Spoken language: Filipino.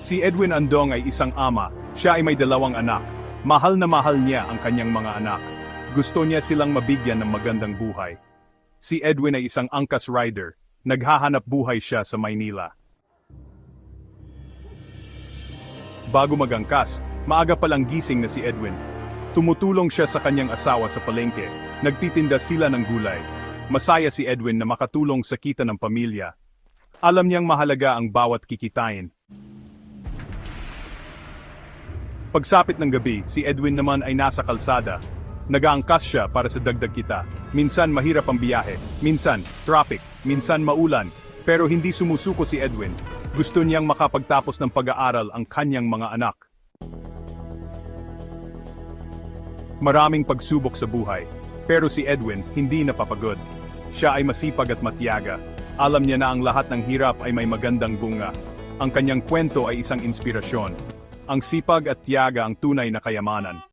Si Edwin Andong ay isang ama, siya ay may 2 anak. Mahal na mahal niya ang kanyang mga anak. Gusto niya silang mabigyan ng magandang buhay. Si Edwin ay isang angkas rider, naghahanap buhay siya sa Maynila. Bago magangkas, maaga palang gising na si Edwin. Tumutulong siya sa kanyang asawa sa palengke, nagtitinda sila ng gulay. Masaya si Edwin na makatulong sa kita ng pamilya. Alam niyang mahalaga ang bawat kikitain. Pagsapit ng gabi, si Edwin naman ay nasa kalsada. Nagaangkas siya para sa dagdag kita. Minsan mahirap ang biyahe, minsan traffic, minsan maulan, pero hindi sumusuko si Edwin. Gusto niyang makapagtapos ng pag-aaral ang kanyang mga anak. Maraming pagsubok sa buhay, pero si Edwin hindi napapagod. Siya ay masipag at matiyaga. Alam niya na ang lahat ng hirap ay may magandang bunga. Ang kanyang kwento ay isang inspirasyon. Ang sipag at tiyaga ang tunay na kayamanan.